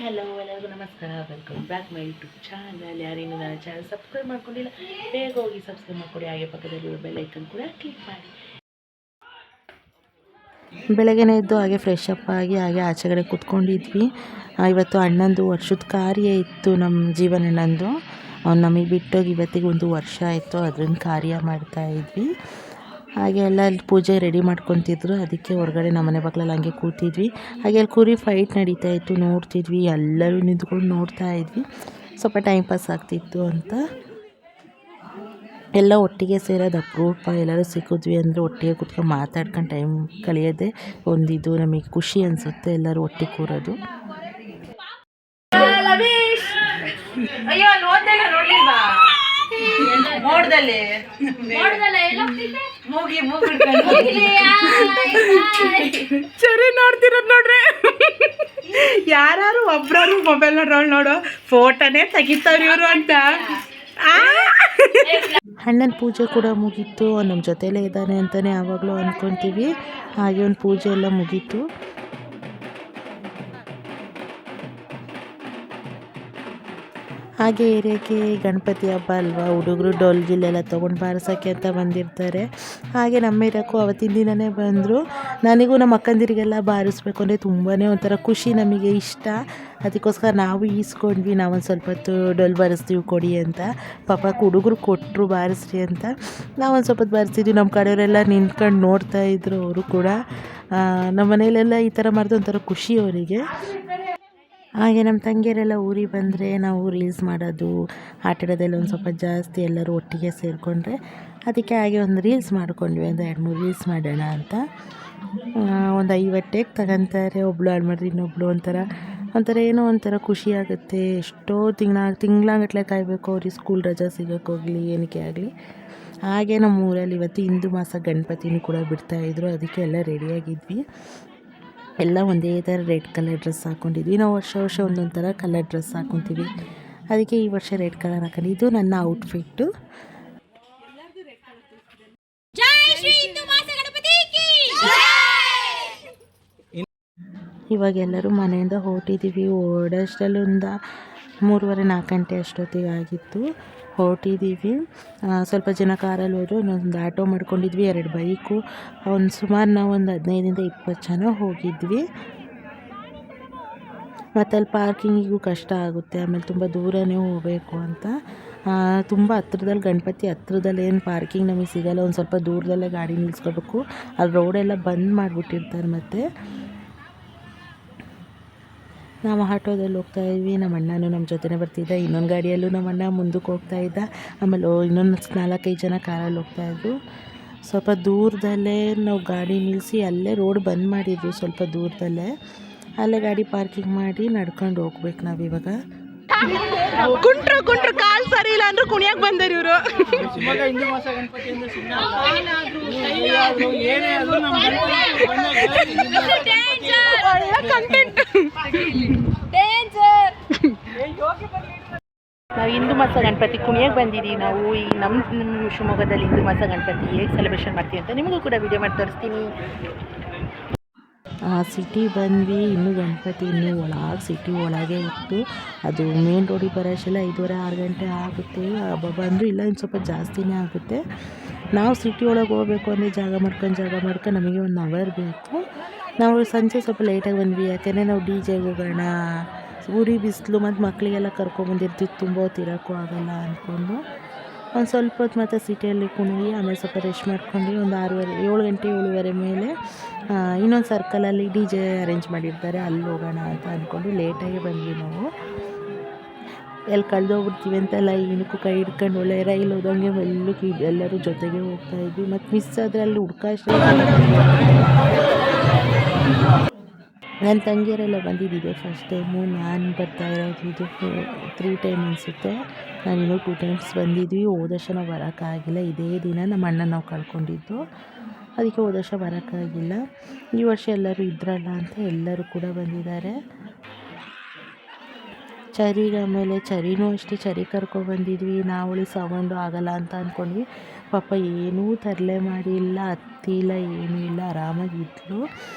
Hello ಎಲ್ಲರಿಗೂ ನಮಸ್ಕಾರ, welcome back my YouTube channel. ಯಾರೇನು ನನ್ನ ಚಾನಲ್ ಸಬ್ಸ್ಕ್ರೈಬ್ ಮಾಡ್ಕೊಂಡಿಲ್ಲ ಬೇಗ ಹೋಗಿ ಸಬ್ಸ್ಕ್ರೈಬ್ ಮಾಡ್ಕೊಡಿ. ಹಾಗೆ ಪಕ್ಕದಲ್ಲಿರುವ ಬೆಲ್ ಐಕನ್ ಕೂಡ ಕ್ಲಿಕ್ ಮಾಡಿ. ಬೆಳಗ್ಗೆನೇ ಎದ್ದು ಹಾಗೆ ಫ್ರೆಶ್ ಅಪ್ ಆಗಿ ಹಾಗೆ ಆಚೆಗಡೆ ಕೂತ್ಕೊಂಡಿದ್ವಿ. ಇವತ್ತು ಅಣ್ಣಂದು ವರ್ಷದ ಕಾರ್ಯ ಇತ್ತು, ನಮ್ಮ ಜೀವನಣ್ಣಂದು. ಅವ್ನು ನಮಗೆ ಬಿಟ್ಟೋಗಿ ಇವತ್ತಿಗೆ 1 ವರ್ಷ ಆಯಿತು. ಅದರಿಂದ ಕಾರ್ಯ ಮಾಡ್ತಾಯಿದ್ವಿ. ಹಾಗೆ ಎಲ್ಲ ಅಲ್ಲಿ ಪೂಜೆ ರೆಡಿ ಮಾಡ್ಕೊತಿದ್ರು. ಅದಕ್ಕೆ ಹೊರಗಡೆ ನಮ್ಮನೆ ಬಾಗಿಲಲ್ಲಿ ಹಂಗೆ ಕೂತಿದ್ವಿ. ಹಾಗೆ ಅಲ್ಲಿ ಕುರಿ ಫೈಟ್ ನಡೀತಾ ಇತ್ತು, ನೋಡ್ತಿದ್ವಿ. ಎಲ್ಲರೂ ನಿಂತ್ಕೊಂಡು ನೋಡ್ತಾ ಇದ್ವಿ. ಸ್ವಲ್ಪ ಟೈಮ್ ಪಾಸ್ ಆಗ್ತಿತ್ತು ಅಂತ ಎಲ್ಲ ಒಟ್ಟಿಗೆ ಸೇರೋದು ಅಪರೂಪ. ಎಲ್ಲರೂ ಸಿಕ್ಕಿದ್ವಿ ಅಂದರೆ ಒಟ್ಟಿಗೆ ಕೂತ್ಕೊಂಡು ಮಾತಾಡ್ಕೊಂಡು ಟೈಮ್ ಕಳೆಯೋದೇ ಒಂದಿದು ನಮಗೆ ಖುಷಿ ಅನಿಸುತ್ತೆ, ಎಲ್ಲರೂ ಒಟ್ಟಿಗೆ ಕೂರೋದು. ಸರಿ ನೋಡ್ತಿರೋದು ನೋಡ್ರಿ, ಯಾರು ಒಬ್ರು ಮೊಬೈಲ್ ನೋಡೋ ಫೋಟೋನೇ ತೆಗಿತಾವ್ರಿ ಇವರು ಅಂತ. ಅಣ್ಣನ ಪೂಜೆ ಕೂಡ ಮುಗೀತು. ನಮ್ಮ ಜೊತೆಲೇ ಇದ್ದಾನೆ ಅಂತಲೇ ಯಾವಾಗಲೂ ಅಂದ್ಕೊತೀವಿ. ಹಾಗೆ ಒಂದು ಪೂಜೆ ಎಲ್ಲ ಮುಗೀತು. ಹಾಗೆ ಏರಿಯಾಕ್ಕೆ ಗಣಪತಿ ಹಬ್ಬ ಅಲ್ವಾ, ಹುಡುಗರು ಡೊಲ್ ಗಿಲ್ಲೆಲ್ಲ ತೊಗೊಂಡು ಬಾರಿಸೋಕ್ಕೆ ಅಂತ ಬಂದಿರ್ತಾರೆ. ಹಾಗೆ ನಮ್ಮ ಏರಿಯಾಕ್ಕೂ ಅವತ್ತಿನ ದಿನವೇ ಬಂದರು. ನನಗೂ ನಮ್ಮ ಅಕ್ಕಂದಿರಿಗೆಲ್ಲ ಬಾರಿಸ್ಬೇಕು ಅಂದರೆ ತುಂಬಾ ಒಂಥರ ಖುಷಿ, ನಮಗೆ ಇಷ್ಟ. ಅದಕ್ಕೋಸ್ಕರ ನಾವು ಈಸ್ಕೊಂಡ್ವಿ, ನಾವೊಂದು ಸ್ವಲ್ಪ ಹೊತ್ತು ಡೊಲ್ ಬಾರಿಸ್ತೀವಿ ಕೊಡಿ ಅಂತ. ಪಾಪ ಹುಡುಗರು ಕೊಟ್ಟರು ಬಾರಿಸ್ರಿ ಅಂತ. ನಾವೊಂದು ಸ್ವಲ್ಪ ಹೊತ್ತು ಬಾರಿಸ್ತಿದ್ವಿ. ನಮ್ಮ ಕಡೆಯವರೆಲ್ಲ ನಿಂತ್ಕೊಂಡು ನೋಡ್ತಾಯಿದ್ರು. ಅವರು ಕೂಡ ನಮ್ಮ ಮನೇಲೆಲ್ಲ ಈ ಥರ ಮಾಡಿದ್ರೆ ಒಂಥರ ಖುಷಿ ಅವರಿಗೆ. ಹಾಗೆ ನಮ್ಮ ತಂಗಿಯರೆಲ್ಲ ಊರಿಗೆ ಬಂದರೆ ನಾವು ರೀಲ್ಸ್ ಮಾಡೋದು, ಆಟ ಆಡೋದೆಲ್ಲ ಒಂದು ಸ್ವಲ್ಪ ಜಾಸ್ತಿ, ಎಲ್ಲರೂ ಒಟ್ಟಿಗೆ ಸೇರಿಕೊಂಡ್ರೆ. ಅದಕ್ಕೆ ಹಾಗೆ ಒಂದು ರೀಲ್ಸ್ ಮಾಡ್ಕೊಂಡ್ವಿ, ಒಂದು 2-3 ರೀಲ್ಸ್ ಮಾಡೋಣ ಅಂತ. ಒಂದು 50 ಟೇಕ್ ತಗೊತಾರೆ. ಒಬ್ಬಳು ಹಾಳು ಮಾಡಿದ್ರೆ ಇನ್ನೊಬ್ಬಳು ಒಂಥರ ಏನೋ ಒಂಥರ ಖುಷಿ ಆಗುತ್ತೆ. ಎಷ್ಟೋ ತಿಂಗಳಾಗಟ್ಲೆ ಕಾಯಬೇಕು ಅವ್ರಿಗೆ ಸ್ಕೂಲ್ ರಜಾ ಸಿಗೋಕ್ಕೋಗಲಿ ಏನಕ್ಕೆ ಆಗಲಿ. ಹಾಗೆ ನಮ್ಮ ಊರಲ್ಲಿ ಇವತ್ತು ಹಿಂದೂ ಮಾಸ ಗಣಪತಿನೂ ಕೂಡ ಬಿಡ್ತಾಯಿದ್ರು. ಅದಕ್ಕೆ ಎಲ್ಲ ರೆಡಿಯಾಗಿದ್ವಿ. ಎಲ್ಲ ಒಂದೇ ಥರ ರೆಡ್ ಕಲರ್ ಡ್ರೆಸ್ ಹಾಕ್ಕೊಂಡಿದ್ವಿ. ನಾವು ವರ್ಷ ಒಂದೊಂದು ಥರ ಕಲರ್ ಡ್ರೆಸ್ ಹಾಕ್ಕೊತೀವಿ. ಅದಕ್ಕೆ ಈ ವರ್ಷ ರೆಡ್ ಕಲರ್ ಹಾಕೊಂಡಿದ್ದು ನನ್ನ ಔಟ್ಫಿಟ್ಟು. ಇವಾಗ ಎಲ್ಲರೂ ಮನೆಯಿಂದ ಹೊರಟಿದ್ದೀವಿ. ಓಡೋಷ್ಟರಲ್ಲಿಂದ 3:30-4 ಗಂಟೆ ಅಷ್ಟೊತ್ತಿಗೆ ಆಗಿತ್ತು. ಹೊರಟಿದ್ದೀವಿ. ಸ್ವಲ್ಪ ಜನ ಕಾರಲ್ಲಿ ಹೋದರು, ಇನ್ನೊಂದು ಆಟೋ ಮಾಡ್ಕೊಂಡಿದ್ವಿ, 2 ಬೈಕು. ಸುಮಾರು ನಾವು ಒಂದು 15-20 ಜನ ಹೋಗಿದ್ವಿ. ಮತ್ತು ಅಲ್ಲಿ ಪಾರ್ಕಿಂಗಿಗೂ ಕಷ್ಟ ಆಗುತ್ತೆ, ಆಮೇಲೆ ತುಂಬ ದೂರನೇ ಹೋಗಬೇಕು ಅಂತ. ತುಂಬ ಹತ್ರದಲ್ಲಿ ಗಣಪತಿ ಹತ್ರದಲ್ಲಿ ಏನು ಪಾರ್ಕಿಂಗ್ ನಮಗೆ ಸಿಗೋಲ್ಲ, ಒಂದು ಸ್ವಲ್ಪ ದೂರದಲ್ಲೇ ಗಾಡಿ ನಿಲ್ಲಿಸ್ಕೋಬೇಕು. ಅಲ್ಲಿ ರೋಡೆಲ್ಲ ಬಂದ್ ಮಾಡಿಬಿಟ್ಟಿರ್ತಾರೆ. ಮತ್ತು ನಾವು ಆಟೋದಲ್ಲಿ ಹೋಗ್ತಾಯಿದ್ವಿ. ನಮ್ಮ ಅಣ್ಣನೂ ನಮ್ಮ ಜೊತೆನೇ ಬರ್ತಿದ್ದ. ಇನ್ನೊಂದು ಗಾಡಿಯಲ್ಲೂ ನಮ್ಮ ಅಣ್ಣ ಮುಂದಕ್ಕೆ ಹೋಗ್ತಾಯಿದ್ದ. ಆಮೇಲೆ ಇನ್ನೊಂದು 4-5 ಜನ ಕಾರಲ್ಲಿ ಹೋಗ್ತಾಯಿದ್ರು. ಸ್ವಲ್ಪ ದೂರದಲ್ಲೇ ನಾವು ಗಾಡಿ ನಿಲ್ಲಿಸಿ ಅಲ್ಲೇ ರೋಡ್ ಬಂದ್ ಮಾಡಿದ್ರು. ಸ್ವಲ್ಪ ದೂರದಲ್ಲೇ ಅಲ್ಲೇ ಗಾಡಿ ಪಾರ್ಕಿಂಗ್ ಮಾಡಿ ನಡ್ಕೊಂಡು ಹೋಗ್ಬೇಕು ನಾವಿವಾಗ. ಕುಂಟ್ರು ಕಾಲ್ ಸರಿ ಇಲ್ಲ ಅಂದ್ರೂ ಕುಣಿಯಕ್ಕೆ ಬಂದರು ಇವರು. ನಾವು ಹಿಂದೂ ಮಾಸ ಗಣಪತಿ ಕುಣಿಯಕ್ಕೆ ಬಂದಿದ್ದೀವಿ. ನಾವು ಈ ನಮ್ಮ ಶಿವಮೊಗ್ಗದಲ್ಲಿ ಹಿಂದೂ ಮಾಸ ಗಣಪತಿ ಹೇಗೆ ಸೆಲೆಬ್ರೇಷನ್ ಮಾಡ್ತೀವಿ ಅಂತ ನಿಮಗೂ ಕೂಡ ವಿಡಿಯೋ ಮಾಡಿ ತೋರಿಸ್ತೀನಿ. ಸಿಟಿ ಬಂದ್ವಿ. ಇನ್ನೂ ಗಣಪತಿ ಒಳಗೆ ಸಿಟಿ ಒಳಗೆ ಇತ್ತು. ಅದು ಮೇನ್ ರೋಡಿಗೆ ಬರೋಷ್ಟೆಲ್ಲ 5:30-6 ಗಂಟೆ ಆಗುತ್ತೆ. ಹಬ್ಬ ಬಂದು ಇಲ್ಲ ಇನ್ನು ಸ್ವಲ್ಪ ಜಾಸ್ತಿನೇ ಆಗುತ್ತೆ. ನಾವು ಸಿಟಿ ಒಳಗೆ ಹೋಗಬೇಕು ಅಂದರೆ ಜಾಗ ಮಾಡ್ಕೊಂಡು ನಮಗೆ 1 ಅವರ್ ಬೇಕು. ನಾವು ಸಂಜೆ ಸ್ವಲ್ಪ ಲೇಟಾಗಿ ಬಂದ್ವಿ, ಯಾಕೆಂದರೆ ನಾವು DJ ಹೋಗೋಣ, ಉರಿ ಬಿಸಿಲು ಮತ್ತು ಮಕ್ಕಳಿಗೆಲ್ಲ ಕರ್ಕೊಂಬಂದಿರ್ತೀವಿ, ತುಂಬ ಹೊತ್ತು ಇರೋಕ್ಕೂ ಆಗೋಲ್ಲ ಅಂದ್ಕೊಂಡು ಒಂದು ಸ್ವಲ್ಪ ಹೊತ್ತು ಮತ್ತು ಸಿಟಿಯಲ್ಲಿ ಕುಣಿದ್ವಿ. ಆಮೇಲೆ ಸ್ವಲ್ಪ ರೆಸ್ಟ್ ಮಾಡ್ಕೊಂಡ್ವಿ. ಒಂದು 7 ಗಂಟೆ 7:30 ಮೇಲೆ ಇನ್ನೊಂದು ಸರ್ಕಲಲ್ಲಿ DJ ಅರೇಂಜ್ ಮಾಡಿರ್ತಾರೆ, ಅಲ್ಲಿ ಹೋಗೋಣ ಅಂತ ಅಂದ್ಕೊಂಡು ಲೇಟಾಗಿ ಬಂದ್ವಿ. ನಾವು ಎಲ್ಲಿ ಕಳೆದೋಗ್ಬಿಡ್ತೀವಿ ಅಂತ ಲೈನಕ್ಕೂ ಕೈ ಹಿಡ್ಕೊಂಡು ಒಳ್ಳೆ ರೈಲ್ ಹೋದಂಗೆ ಮೆಲ್ಲಕ್ಕೆ ಎಲ್ಲರೂ ಜೊತೆಗೆ ಹೋಗ್ತಾಯಿದ್ವಿ. ಮತ್ತು ಮಿಸ್ ಆದರೆ ಅಲ್ಲಿ ಹುಡ್ಕಾಷ್ಟ. ನನ್ನ ತಂಗಿಯರೆಲ್ಲ ಬಂದಿದ್ದಿದೆ ಫಸ್ಟ್ ಟೈಮು. ನಾನು ಬರ್ತಾ ಇರೋದು ಇದು 3 ಟೈಮ್ ಅನಿಸುತ್ತೆ. ನಾನಿನ್ನೂ 2 ಟೈಮ್ಸ್ ಬಂದಿದ್ವಿ. ಹೋದ ವರ್ಷ ನಾವು ಬರೋಕ್ಕಾಗಿಲ್ಲ. ಇದೇ ದಿನ ನಮ್ಮ ಅಣ್ಣ ನಾವು ಕಳ್ಕೊಂಡಿದ್ದು, ಅದಕ್ಕೆ ಹೋದ ವರ್ಷ ಬರೋಕ್ಕಾಗಿಲ್ಲ. ಈ ವರ್ಷ ಎಲ್ಲರೂ ಇದ್ರಲ್ಲ ಅಂತ ಎಲ್ಲರೂ ಕೂಡ ಬಂದಿದ್ದಾರೆ. ಚರಿಗೆ ಆಮೇಲೆ ಚರಿನೂ ಅಷ್ಟೇ, ಚರಿ ಕರ್ಕೊಬಂದಿದ್ವಿ. ನಾವಳಿ ಸೌಂಡು ಆಗೋಲ್ಲ ಅಂತ ಅಂದ್ಕೊಂಡ್ವಿ. ಪಾಪ ಏನೂ ತರಲೆ ಮಾಡಿಲ್ಲ, ಹತ್ತಿಲ್ಲ, ಏನೂ ಇಲ್ಲ, ಆರಾಮಾಗಿದ್ಲು.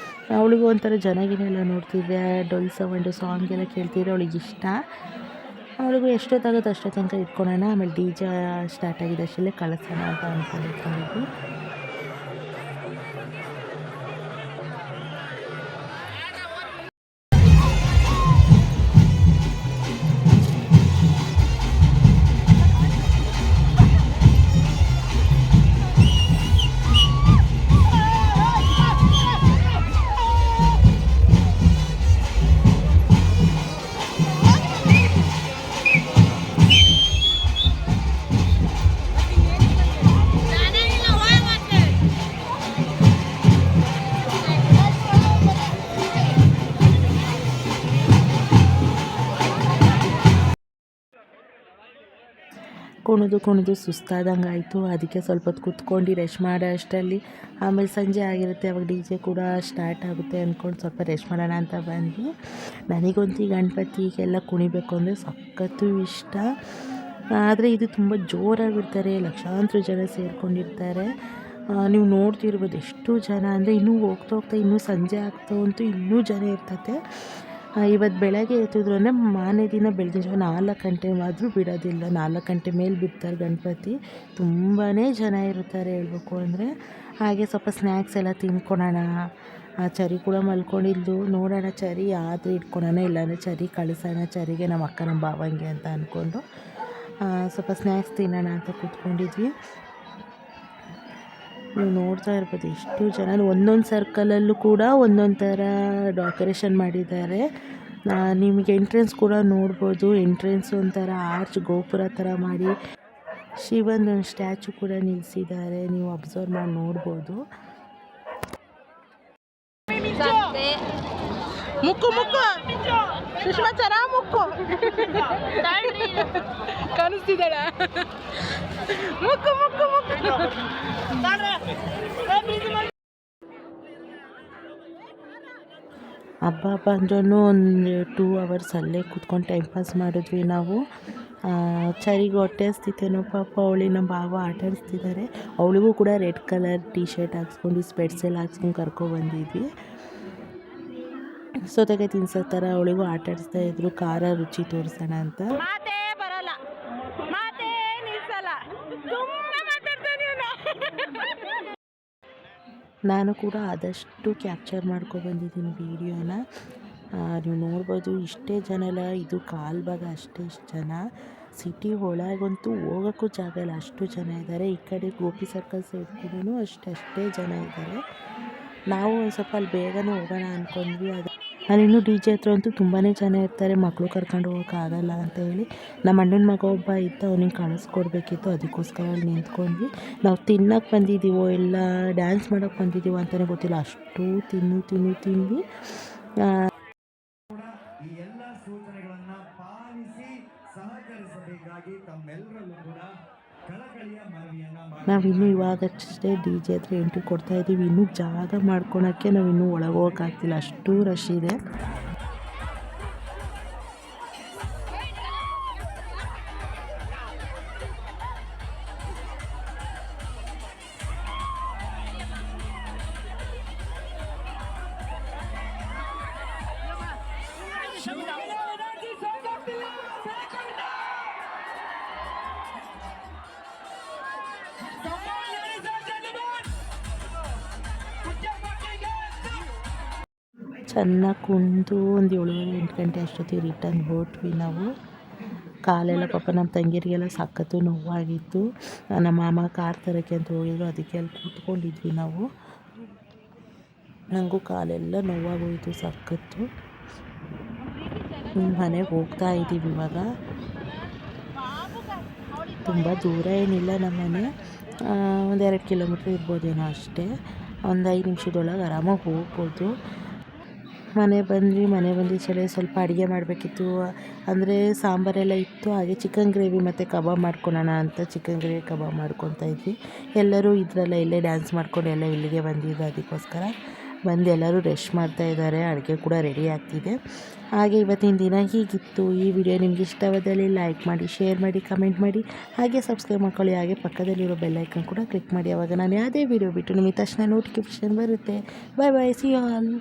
ಅವಳಿಗೂ ಒಂಥರ ಜನಗಿನೆಲ್ಲ ನೋಡ್ತಿದ್ರೆ ಡೊಲ್ ಸೌಂಡು ಸಾಂಗ್ ಎಲ್ಲ ಕೇಳ್ತಿದ್ರೆ ಅವಳಿಗೆ ಇಷ್ಟ. ಅವಳಿಗೂ ಎಷ್ಟೊತ್ತಾಗುತ್ತೆ ಅಷ್ಟೋ ತನಕ ಇಟ್ಕೊಳ್ಳೋಣ, ಆಮೇಲೆ DJ ಸ್ಟಾರ್ಟ್ ಆಗಿದೆ ಅಷ್ಟರಲ್ಲೇ ಕಳಿಸೋಣ ಅಂತ ಅಂದ್ಕೊಂಡಿದ್ವಿ. ಕುಣಿದು ಸುಸ್ತಾದಂಗೆ ಆಯಿತು. ಅದಕ್ಕೆ ಸ್ವಲ್ಪ ಹೊತ್ತು ಕೂತ್ಕೊಂಡು ರೆಸ್ಟ್ ಮಾಡೋ ಅಷ್ಟರಲ್ಲಿ ಆಮೇಲೆ ಸಂಜೆ ಆಗಿರುತ್ತೆ, ಅವಾಗ DJ ಕೂಡ ಸ್ಟಾರ್ಟ್ ಆಗುತ್ತೆ ಅಂದ್ಕೊಂಡು ಸ್ವಲ್ಪ ರೆಸ್ಟ್ ಮಾಡೋಣ ಅಂತ ಬಂದ್ವಿ. ನನಗಂತೂ ಈ ಗಣಪತಿಗೆಲ್ಲ ಕುಣಿಬೇಕು ಅಂದರೆ ಸಖತ್ತು ಇಷ್ಟ. ಆದರೆ ಇದು ತುಂಬ ಜೋರಾಗಿರ್ತಾರೆ, ಲಕ್ಷಾಂತರ ಜನ ಸೇರ್ಕೊಂಡಿರ್ತಾರೆ. ನೀವು ನೋಡ್ತಿರ್ಬೋದು ಎಷ್ಟು ಜನ ಅಂದರೆ, ಇನ್ನೂ ಹೋಗ್ತಾ ಇನ್ನೂ ಸಂಜೆ ಆಗ್ತಾವಂತೂ ಇನ್ನೂ ಜನ ಇರ್ತದೆ. ಇವತ್ತು ಬೆಳಗ್ಗೆ ಎತ್ತಿದ್ರು ಅಂದರೆ ಮಾರನೇ ದಿನ ಬೆಳಗಿನ ಜಾವ 4 ಗಂಟೆ ಆದರೂ ಬಿಡೋದಿಲ್ಲ. 4 ಗಂಟೆ ಮೇಲೆ ಬಿಡ್ತಾರೆ ಗಣಪತಿ. ತುಂಬಾ ಜನ ಇರ್ತಾರೆ ಹೇಳ್ಬೇಕು ಅಂದರೆ. ಹಾಗೆ ಸ್ವಲ್ಪ ಸ್ನ್ಯಾಕ್ಸ್ ಎಲ್ಲ ತಿನ್ಕೊಳ್ಳೋಣ. ಚರಿ ಕೂಡ ಮಲ್ಕೊಂಡಿದ್ದು, ನೋಡೋಣ ಚರಿ ಆದರೆ ಇಟ್ಕೊಳ್ಳೋಣ, ಇಲ್ಲಾಂದರೆ ಚರಿ ಕಳಿಸೋಣ, ಚರಿಗೆ ನಮ್ಮ ಅಕ್ಕ ನಮ್ಮ ಭಾವಂಗೆ ಅಂತ ಅಂದ್ಕೊಂಡು ಸ್ವಲ್ಪ ಸ್ನ್ಯಾಕ್ಸ್ ತಿನ್ನೋಣ ಅಂತ ಕೂತ್ಕೊಂಡಿದ್ವಿ. ನೀವು ನೋಡ್ತಾ ಇರ್ಬೋದು ಎಷ್ಟು ಜನ, ಒಂದೊಂದು ಸರ್ಕಲಲ್ಲೂ ಕೂಡ ಒಂದೊಂದು ಥರ ಡೆಕೋರೇಷನ್ ಮಾಡಿದ್ದಾರೆ. ನಿಮಗೆ ಎಂಟ್ರೆನ್ಸ್ ಕೂಡ ನೋಡ್ಬೋದು. ಎಂಟ್ರೆನ್ಸ್ ಒಂಥರ ಆರ್ಚ್ ಗೋಪುರ ಥರ ಮಾಡಿ ಶಿವಂದು ಸ್ಟ್ಯಾಚು ಕೂಡ ನಿಲ್ಲಿಸಿದ್ದಾರೆ, ನೀವು ಅಬ್ಸರ್ವ್ ಮಾಡಿ ನೋಡ್ಬೋದು. ಮುಕ್ಕು ಸುಷ್ಮಾಚಾರ ಮುಕ್ಕು ಕಾಣಿಸ್ತಿದ್ದಾಳ. ಮುಕ್ಕು ಹಬ್ಬ ಅಂದ್ರೂ ಒಂದು 2 ಅವರ್ಸ್ ಅಲ್ಲೇ ಕೂತ್ಕೊಂಡು ಟೈಮ್ ಪಾಸ್ ಮಾಡಿದ್ವಿ ನಾವು. ಚರಿಗೆ ಹೊಟ್ಟೆ ಹಸ್ತಿತ್ತೇನೋ ಪಾಪ, ಅವಳಿಗೆ ನಮ್ಮ ಭಾವ ಆಟ ಆಡಿಸ್ತಿದ್ದಾರೆ. ಅವಳಿಗೂ ಕೂಡ ರೆಡ್ ಕಲರ್ ಟೀ ಶರ್ಟ್ ಹಾಕ್ಸ್ಕೊಂಡು ಸ್ಪೆಟ್ಸ್ ಎಲ್ಲ ಹಾಕ್ಸ್ಕೊಂಡು ಕರ್ಕೊಬಂದಿದ್ವಿ. ಸೌತೆಕಾಯಿ ತಿನ್ಸೋ ಥರ ಅವಳಿಗೂ ಆಟ ಆಡಿಸ್ತಾ ಇದ್ರು, ಖಾರ ರುಚಿ ತೋರಿಸೋಣ ಅಂತ. ನಾನು ಕೂಡ ಆದಷ್ಟು ಕ್ಯಾಪ್ಚರ್ ಮಾಡ್ಕೊಬಂದಿದ್ದೀನಿ ವೀಡಿಯೋನ. ನೀವು ನೋಡ್ಬೋದು ಇಷ್ಟೇ ಜನ ಅಲ್ಲ, ಇದು ಕಾಲು ಭಾಗ ಅಷ್ಟೇ ಇಷ್ಟು ಜನ. ಸಿಟಿ ಒಳಗಂತೂ ಹೋಗೋಕ್ಕೂ ಜಾಗ ಇಲ್ಲ, ಅಷ್ಟು ಜನ ಇದ್ದಾರೆ. ಈ ಕಡೆ ಗೋಪಿ ಸರ್ಕಲ್ ಸೈಡ್ ಕೂಡ ಅಷ್ಟೇ ಜನ ಇದ್ದಾರೆ. ನಾವು ಒಂದು ಸ್ವಲ್ಪ ಅಲ್ಲಿ ಬೇಗನೆ ಹೋಗೋಣ ಅಂದ್ಕೊಂಡ್ವಿ. ಅಲ್ಲಿನ್ನೂ DJ ಹತ್ರ ಅಂತೂ ತುಂಬಾ ಜನ ಇರ್ತಾರೆ, ಮಕ್ಕಳು ಕರ್ಕೊಂಡು ಹೋಗೋಕ್ಕಾಗಲ್ಲ ಅಂತ ಹೇಳಿ ನಮ್ಮ ಅಣ್ಣನ ಮಗ ಒಬ್ಬ ಇತ್ತು, ಅವನಿಗೆ ಕಳಿಸ್ಕೊಡ್ಬೇಕಿತ್ತು. ಅದಕ್ಕೋಸ್ಕರ ಅಲ್ಲಿ ನಿಂತ್ಕೊಂಡ್ವಿ. ನಾವು ತಿನ್ನೋಕ್ಕೆ ಬಂದಿದ್ದೀವೋ ಇಲ್ಲ ಡ್ಯಾನ್ಸ್ ಮಾಡೋಕ್ಕೆ ಬಂದಿದ್ದೀವೋ ಅಂತಲೇ ಗೊತ್ತಿಲ್ಲ, ಅಷ್ಟು ತಿಂದ್ವಿ. ಈ ಎಲ್ಲ ಸೂಚನೆಗಳನ್ನು ಪಾಲಿಸಿ ಸಹಕರಿಸಬೇಕಾಗಿ ತಮ್ಮೆಲ್ಲರಲ್ಲೂ ಕೂಡ ಕಳಕಳಿಯ ಮನವಿಯನ್ನು ನಾವಿನ್ನೂ ಇವಾಗಷ್ಟೇ DJ ಹತ್ರ ಎಂಟ್ರಿ ಕೊಡ್ತಾ ಇದ್ದೀವಿ. ಇನ್ನೂ ಜಾಗ ಮಾಡ್ಕೊಳಕ್ಕೆ ನಾವಿನ್ನೂ ಒಳಗೆ ಹೋಗೋಕ್ಕಾಗ್ತಿಲ್ಲ, ಅಷ್ಟು ರಶ್ ಇದೆ. ಚೆನ್ನಾಗಿ ಕುಂದು ಒಂದು 7-8 ಗಂಟೆ ಅಷ್ಟೊತ್ತಿಗೆ ರಿಟರ್ನ್ ಹೊರಟ್ವಿ ನಾವು. ಕಾಲೆಲ್ಲ ಪಾಪ ನಮ್ಮ ತಂಗಿಯರಿಗೆಲ್ಲ ಸಖತ್ತು ನೋವಾಗಿತ್ತು. ನಮ್ಮ ಮಾಮ ಕಾರ್ ತರೋಕ್ಕೆ ಅಂತ ಹೋಗಿದ್ರು, ಅದಕ್ಕೆ ಅಲ್ಲಿ ಕೂತ್ಕೊಂಡಿದ್ವಿ ನಾವು. ನನಗೂ ಕಾಲೆಲ್ಲ ನೋವಾಗೋಯಿತು ಸಖತ್ತು. ಮನೆಗೆ ಹೋಗ್ತಾ ಇದ್ದೀವಿ ಇವಾಗ. ತುಂಬ ದೂರ ಏನಿಲ್ಲ ನಮ್ಮ ಮನೆ, 1-2 ಕಿಲೋಮೀಟ್ರ್ ಇರ್ಬೋದೇನೋ ಅಷ್ಟೇ. ಒಂದು 5 ನಿಮಿಷದೊಳಗೆ ಆರಾಮಾಗಿ ಹೋಗ್ಬೋದು. ಮನೆ ಬಂದು ಸ್ವಲ್ಪ ಅಡುಗೆ ಮಾಡಬೇಕಿತ್ತು. ಅಂದರೆ ಸಾಂಬಾರೆಲ್ಲ ಇತ್ತು, ಹಾಗೆ ಚಿಕನ್ ಗ್ರೇವಿ ಮತ್ತು ಕಬಾಬ್ ಮಾಡ್ಕೊಳ್ಳೋಣ ಅಂತ ಚಿಕನ್ ಗ್ರೇವಿ ಕಬಾಬ್ ಮಾಡ್ಕೊತಾ ಇದ್ವಿ. ಎಲ್ಲರೂ ಇಲ್ಲೇ ಡ್ಯಾನ್ಸ್ ಮಾಡ್ಕೊಂಡು ಎಲ್ಲ ಇಲ್ಲಿಗೆ ಬಂದಿದ್ದು, ಅದಕ್ಕೋಸ್ಕರ ಬಂದು ಎಲ್ಲರೂ ರೆಸ್ಟ್ ಮಾಡ್ತಾ ಇದ್ದಾರೆ. ಅಡುಗೆ ಕೂಡ ರೆಡಿ ಆಗ್ತಿದೆ. ಹಾಗೆ ಇವತ್ತಿನ ದಿನ ಹೀಗಿತ್ತು. ಈ ವಿಡಿಯೋ ನಿಮ್ಗೆ ಇಷ್ಟವಾದಲ್ಲಿ ಲೈಕ್ ಮಾಡಿ, ಶೇರ್ ಮಾಡಿ, ಕಮೆಂಟ್ ಮಾಡಿ, ಹಾಗೆ ಸಬ್ಸ್ಕ್ರೈಬ್ ಮಾಡ್ಕೊಳ್ಳಿ. ಹಾಗೆ ಪಕ್ಕದಲ್ಲಿರೋ ಬೆಲ್ ಐಕನ್ ಕೂಡ ಕ್ಲಿಕ್ ಮಾಡಿ, ಆವಾಗ ನಾನು ಯಾವುದೇ ವಿಡಿಯೋ ಬಿಟ್ಟು ನಿಮಗೆ ತಕ್ಷಣ ನೋಟಿಫಿಕೇಷನ್ ಬರುತ್ತೆ. ಬಾಯ್, ಸಿ ಯು ಆಲ್.